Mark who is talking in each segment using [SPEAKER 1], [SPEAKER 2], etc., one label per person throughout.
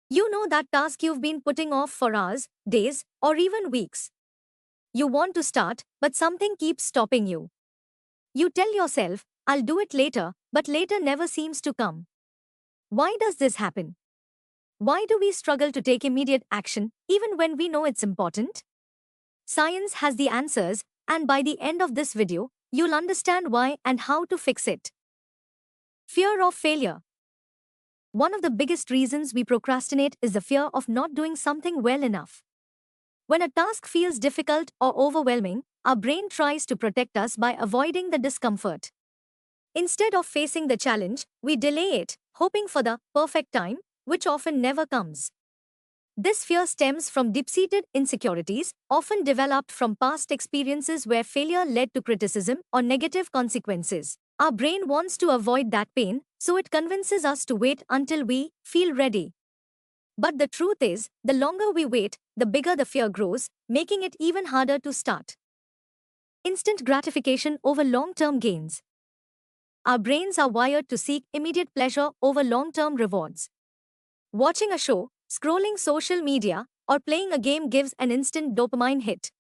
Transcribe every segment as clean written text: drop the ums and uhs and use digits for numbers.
[SPEAKER 1] You know that task you've been putting off for hours, days, or even weeks. You want to start, but something keeps stopping you. You tell yourself, I'll do it later, but later never seems to come. Why does this happen? Why do we struggle to take immediate action, even when we know it's important? Science has the answers, and by the end of this video, you'll understand why and how to fix it. Fear of failure. One of the biggest reasons we procrastinate is the fear of not doing something well enough. When a task feels difficult or overwhelming, our brain tries to protect us by avoiding the discomfort. Instead of facing the challenge, we delay it, hoping for the perfect time, which often never comes. This fear stems from deep-seated insecurities, often developed from past experiences where failure led to criticism or negative consequences. Our brain wants to avoid that pain, so it convinces us to wait until we feel ready. But the truth is, the longer we wait, the bigger the fear grows, making it even harder to start. Instant gratification over long-term gains. Our brains are wired to seek immediate pleasure over long-term rewards. Watching a show, scrolling social media, or playing a game gives an instant dopamine hit.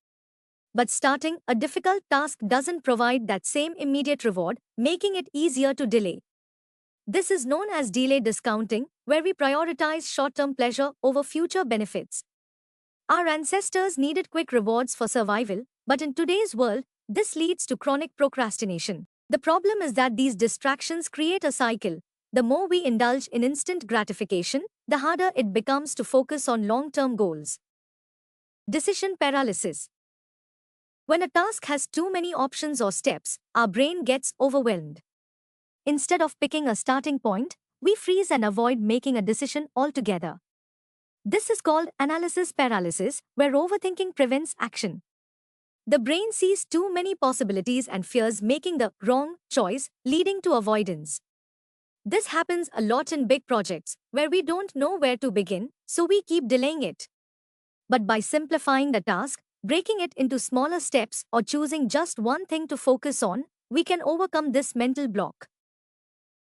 [SPEAKER 1] But starting a difficult task doesn't provide that same immediate reward, making it easier to delay. This is known as delay discounting, where we prioritize short-term pleasure over future benefits. Our ancestors needed quick rewards for survival, but in today's world, this leads to chronic procrastination. The problem is that these distractions create a cycle. The more we indulge in instant gratification, the harder it becomes to focus on long-term goals. Decision paralysis. When a task has too many options or steps, our brain gets overwhelmed. Instead of picking a starting point, we freeze and avoid making a decision altogether. This is called analysis paralysis, where overthinking prevents action. The brain sees too many possibilities and fears making the wrong choice, leading to avoidance. This happens a lot in big projects, where we don't know where to begin, so we keep delaying it. But by simplifying the task, breaking it into smaller steps, or choosing just one thing to focus on, we can overcome this mental block.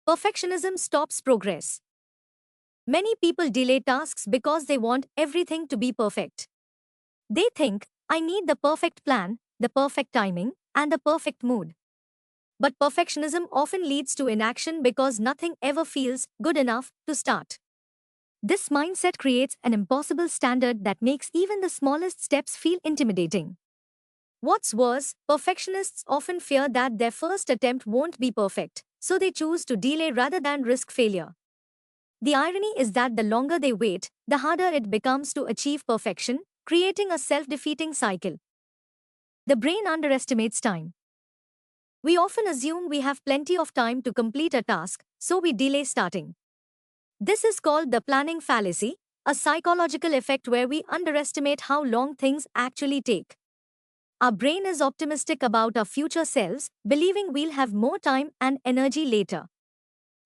[SPEAKER 1] Perfectionism stops progress. Many people delay tasks because they want everything to be perfect. They think, I need the perfect plan, the perfect timing, and the perfect mood. But perfectionism often leads to inaction because nothing ever feels good enough to start. This mindset creates an impossible standard that makes even the smallest steps feel intimidating. What's worse, perfectionists often fear that their first attempt won't be perfect, so they choose to delay rather than risk failure. The irony is that the longer they wait, the harder it becomes to achieve perfection, creating a self-defeating cycle. The brain underestimates time. We often assume we have plenty of time to complete a task, so we delay starting. This is called the planning fallacy, a psychological effect where we underestimate how long things actually take. Our brain is optimistic about our future selves, believing we'll have more time and energy later.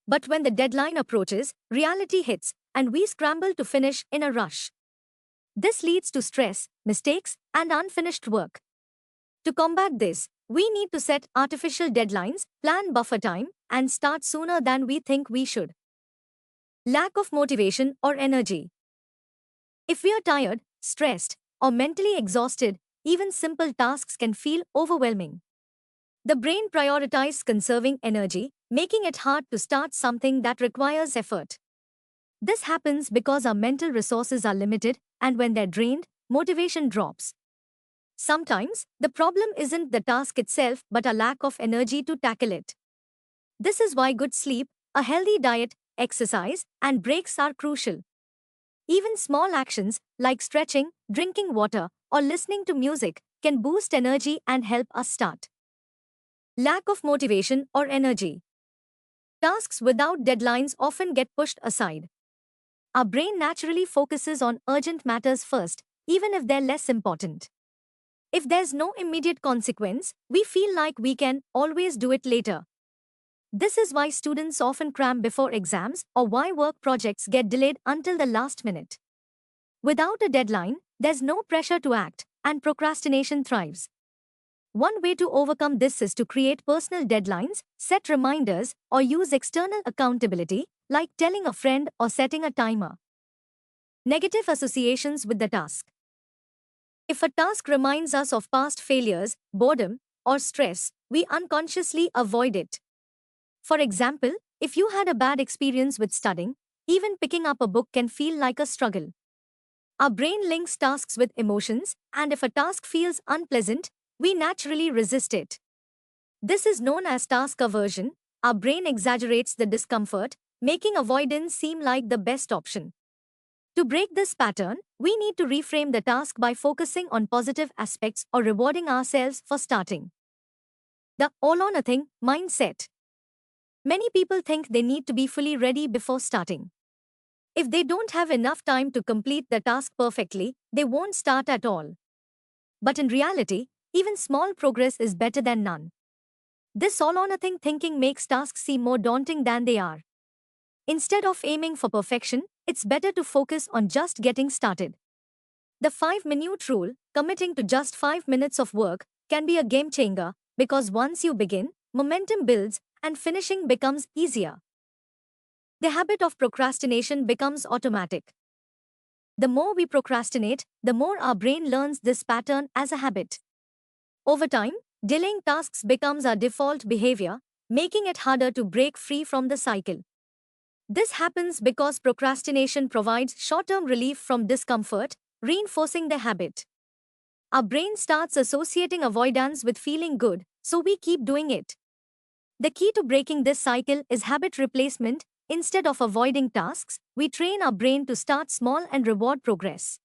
[SPEAKER 1] But when the deadline approaches, reality hits, and we scramble to finish in a rush. This leads to stress, mistakes, and unfinished work. To combat this, we need to set artificial deadlines, plan buffer time, and start sooner than we think we should. Lack of motivation or energy. If we are tired, stressed, or mentally exhausted, even simple tasks can feel overwhelming. The brain prioritizes conserving energy, making it hard to start something that requires effort. This happens because our mental resources are limited, and when they're drained, motivation drops. Sometimes, the problem isn't the task itself but a lack of energy to tackle it. This is why good sleep, a healthy diet, exercise, and breaks are crucial. Even small actions, like stretching, drinking water, or listening to music, can boost energy and help us start. Lack of motivation or energy. Tasks without deadlines often get pushed aside. Our brain naturally focuses on urgent matters first, even if they're less important. If there's no immediate consequence, we feel like we can always do it later. This is why students often cram before exams or why work projects get delayed until the last minute. Without a deadline, there's no pressure to act, and procrastination thrives. One way to overcome this is to create personal deadlines, set reminders, or use external accountability, like telling a friend or setting a timer. Negative associations with the task. If a task reminds us of past failures, boredom, or stress, we unconsciously avoid it. For example, if you had a bad experience with studying, even picking up a book can feel like a struggle. Our brain links tasks with emotions, and if a task feels unpleasant, we naturally resist it. This is known as task aversion. Our brain exaggerates the discomfort, making avoidance seem like the best option. To break this pattern, we need to reframe the task by focusing on positive aspects or rewarding ourselves for starting. The all or nothing mindset. Many people think they need to be fully ready before starting. If they don't have enough time to complete the task perfectly, they won't start at all. But in reality, even small progress is better than none. This all or nothing thinking makes tasks seem more daunting than they are. Instead of aiming for perfection, it's better to focus on just getting started. The 5-minute rule, committing to just 5 minutes of work, can be a game changer because once you begin, momentum builds and finishing becomes easier. The habit of procrastination becomes automatic. The more we procrastinate, the more our brain learns this pattern as a habit. Over time, delaying tasks becomes our default behavior, making it harder to break free from the cycle. This happens because procrastination provides short-term relief from discomfort, reinforcing the habit. Our brain starts associating avoidance with feeling good, so we keep doing it. The key to breaking this cycle is habit replacement. Instead of avoiding tasks, we train our brain to start small and reward progress.